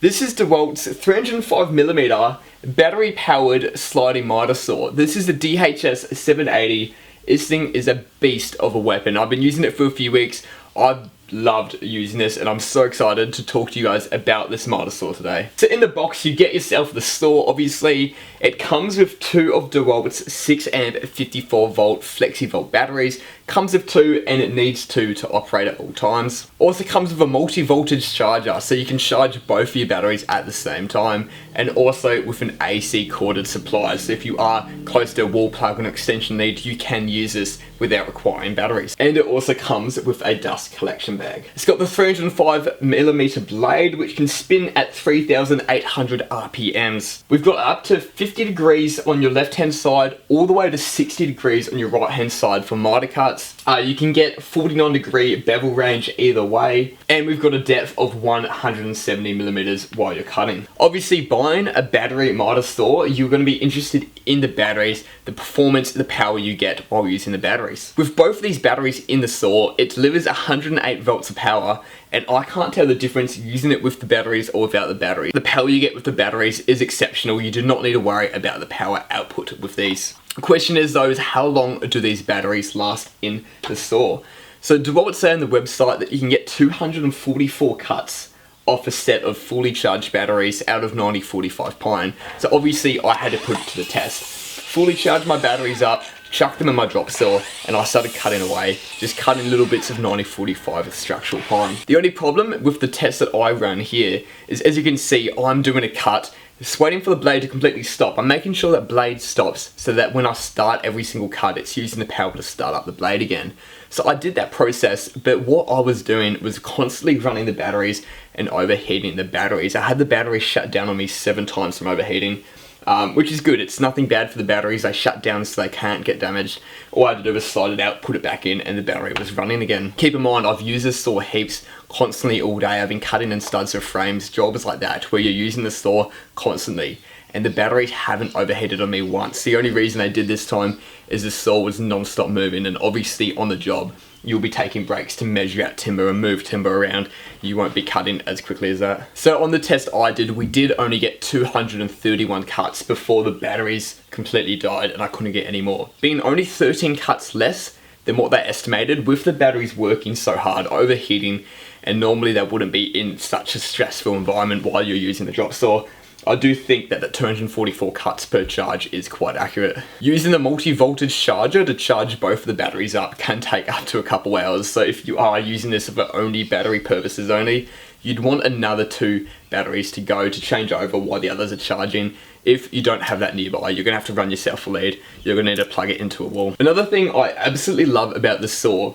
This is Dewalt's 305mm battery powered sliding miter saw. This is the DHS 780. This thing is a beast of a weapon. I've been using it for a few weeks. I've loved using this and I'm so excited to talk to you guys about this miter saw today. So in the box you get yourself the saw. Obviously it comes with two of Dewalt's 6A 54V FlexVolt batteries. Comes with two and it needs two to operate at all times. Also comes with a multi-voltage charger so you can charge both of your batteries at the same time, and also with an AC corded supply, so if you are close to a wall plug or an extension lead you can use this without requiring batteries. And it also comes with a dust collection bag. It's got the 305mm blade which can spin at 3,800 RPMs. We've got up to 50 degrees on your left hand side all the way to 60 degrees on your right hand side for miter cuts. You can get 49-degree bevel range either way, and we've got a depth of 170mm while you're cutting. Obviously buying a battery miter saw, you're going to be interested in the batteries, the performance, the power you get while using the batteries. With both of these batteries in the saw, it delivers 108 volts of power, and I can't tell the difference using it with the batteries or without the batteries. The power you get with the batteries is exceptional. You do not need to worry about the power output with these. The question is though, is how long do these batteries last in the saw? So Dewalt say on the website that you can get 244 cuts off a set of fully charged batteries out of 9045 pine. So obviously I had to put it to the test. Fully charged my batteries up, chucked them in my drop saw, and I started cutting away, just cutting little bits of 9045 with structural pine. The only problem with the test that I ran here is, as you can see, I'm doing a cut, just waiting for the blade to completely stop. I'm making sure that blade stops so that when I start every single cut, it's using the power to start up the blade again. So I did that process, but what I was doing was constantly running the batteries and overheating the batteries. I had the batteries shut down on me 7 times from overheating. Which is good. It's nothing bad for the batteries. They shut down so they can't get damaged. All I had to do was slide it out, put it back in, and the battery was running again. Keep in mind, I've used this saw heaps, constantly all day. I've been cutting in studs or frames, jobs like that, where you're using the saw constantly, and the batteries haven't overheated on me once. The only reason I did this time is the saw was non-stop moving, and obviously on the job, you'll be taking breaks to measure out timber and move timber around. You won't be cutting as quickly as that. So on the test I did, we did only get 231 cuts before the batteries completely died and I couldn't get any more. Being only 13 cuts less than what they estimated, with the batteries working so hard, overheating, and normally they wouldn't be in such a stressful environment while you're using the drop saw. I do think that the 244 cuts per charge is quite accurate. Using the multi-voltage charger to charge both of the batteries up can take up to a couple hours, so if you are using this for only battery purposes only, you'd want another 2 batteries to go to change over while the others are charging. If you don't have that nearby, you're going to have to run yourself a lead. You're going to need to plug it into a wall. Another thing I absolutely love about this saw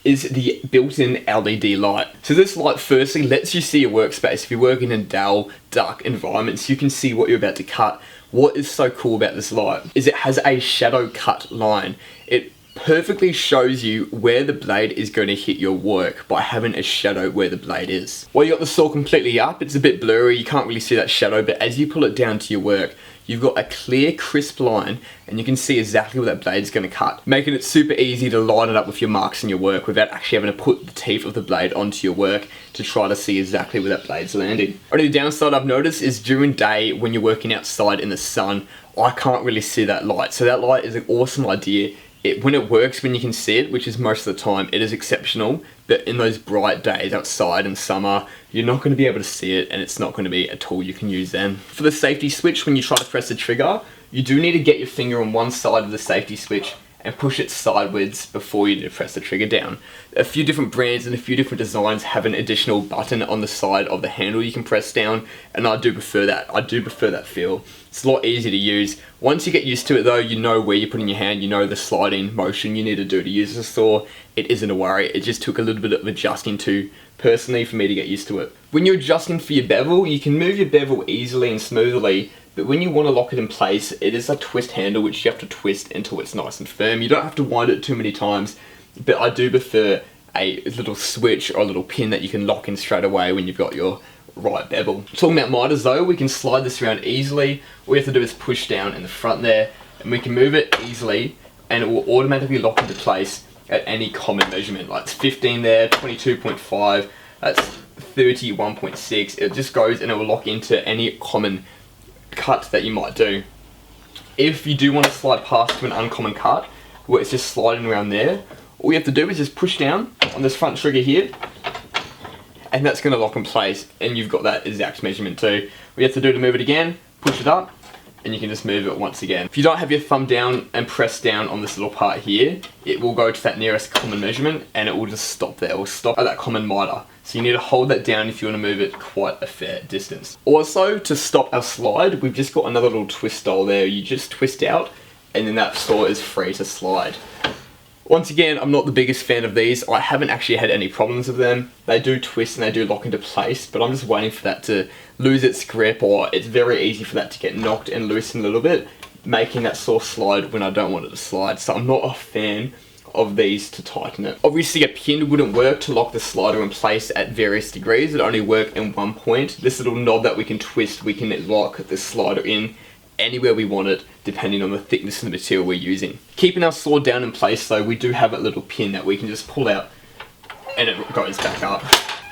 is the built-in LED light. So this light firstly lets you see your workspace. If you're working in dull, dark environments, you can see what you're about to cut. What is so cool about this light is it has a shadow cut line. It perfectly shows you where the blade is going to hit your work by having a shadow where the blade is. While you got the saw completely up, it's a bit blurry, you can't really see that shadow, but as you pull it down to your work, you've got a clear, crisp line and you can see exactly where that blade's going to cut, making it super easy to line it up with your marks in your work without actually having to put the teeth of the blade onto your work to try to see exactly where that blade's landing. Only the downside I've noticed is during day when you're working outside in the sun, I can't really see that light. So that light is an awesome idea. When it works, when you can see it, which is most of the time, it is exceptional, but in those bright days outside in summer, you're not going to be able to see it and it's not going to be a tool you can use then. For the safety switch, when you try to press the trigger, you do need to get your finger on one side of the safety switch and push it sideways before you press the trigger down. A few different brands and a few different designs have an additional button on the side of the handle you can press down, and I do prefer that. I do prefer that feel. It's a lot easier to use. Once you get used to it though, you know where you're putting your hand, you know the sliding motion you need to do to use the saw. It isn't a worry. It just took a little bit of adjusting to, personally, for me to get used to it. When you're adjusting for your bevel, you can move your bevel easily and smoothly, but when you want to lock it in place, it is a twist handle which you have to twist until it's nice and firm. You don't have to wind it too many times, but I do prefer a little switch or a little pin that you can lock in straight away when you've got your right bevel. Talking about miters though, we can slide this around easily. All we have to do is push down in the front there, and we can move it easily, and it will automatically lock into place at any common measurement. Like it's 15 there, 22.5, that's 30 1.6. It just goes and it will lock into any common cut that you might do. If you do want to slide past to an uncommon cut where it's just sliding around there, all you have to do is just push down on this front trigger here, and that's going to lock in place, and you've got that exact measurement too. What you have to do to move it again, push it up, and you can just move it once again. If you don't have your thumb down and press down on this little part here, it will go to that nearest common measurement and it will just stop there. It will stop at that common mitre. So you need to hold that down if you want to move it quite a fair distance. Also, to stop our slide, we've just got another little twist dowel there. You just twist out and then that saw is free to slide. Once again, I'm not the biggest fan of these. I haven't actually had any problems with them. They do twist and they do lock into place, but I'm just waiting for that to lose its grip, or it's very easy for that to get knocked and loosen a little bit, making that saw slide when I don't want it to slide. So I'm not a fan of these to tighten it. Obviously a pin wouldn't work to lock the slider in place at various degrees. It only work in one point. This little knob that we can twist, we can lock the slider in anywhere we want it, depending on the thickness of the material we're using. Keeping our saw down in place though, we do have a little pin that we can just pull out and it goes back up.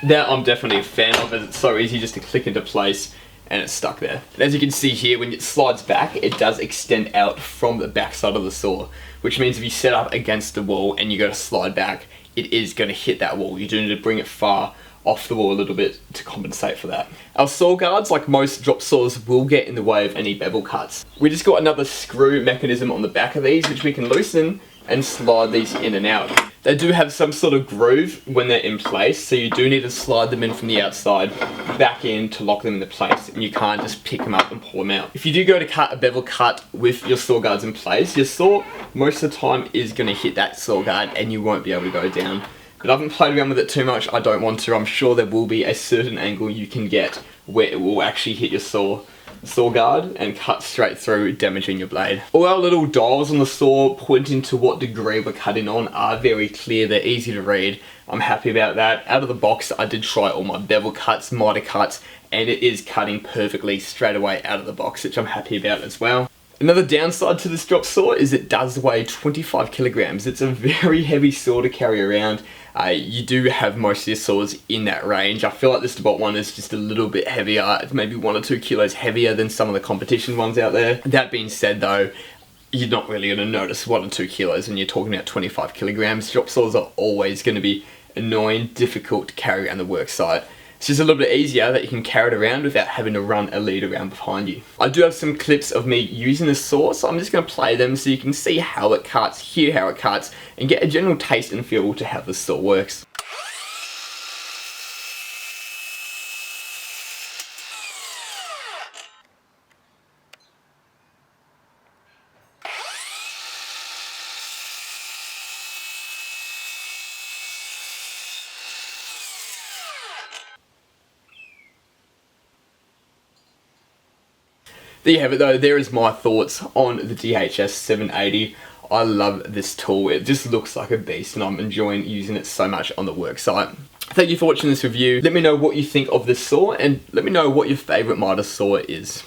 That I'm definitely a fan of, as it's so easy just to click into place and it's stuck there. And as you can see here, when it slides back, it does extend out from the back side of the saw, which means if you set up against the wall and you go to slide back, it is going to hit that wall. You do need to bring it far off the wall a little bit to compensate for that. Our saw guards, like most drop saws, will get in the way of any bevel cuts. We just got another screw mechanism on the back of these, which we can loosen and slide these in and out. They do have some sort of groove when they're in place, so you do need to slide them in from the outside back in to lock them into place, and you can't just pick them up and pull them out. If you do go to cut a bevel cut with your saw guards in place, your saw most of the time is going to hit that saw guard and you won't be able to go down. But I haven't played around with it too much, I don't want to. I'm sure there will be a certain angle you can get where it will actually hit your saw guard and cut straight through, damaging your blade. All our little dials on the saw pointing to what degree we're cutting on are very clear, they're easy to read. I'm happy about that. Out of the box, I did try all my bevel cuts, mitre cuts, and it is cutting perfectly straight away out of the box, which I'm happy about as well. Another downside to this drop saw is it does weigh 25 kilograms. It's a very heavy saw to carry around. You do have most of your saws in that range. I feel like this Dewalt one is just a little bit heavier. It's maybe 1 or 2 kilos heavier than some of the competition ones out there. That being said though, you're not really going to notice 1 or 2 kilos when you're talking about 25 kilograms. Drop saws are always going to be annoying, difficult to carry around the work site. It's just a little bit easier that you can carry it around without having to run a lead around behind you. I do have some clips of me using this saw, so I'm just going to play them so you can see how it cuts, hear how it cuts, and get a general taste and feel to how this saw works. There you have it though, there is my thoughts on the DHS 780. I love this tool, it just looks like a beast and I'm enjoying using it so much on the work site. Thank you for watching this review. Let me know what you think of this saw and let me know what your favourite mitre saw is.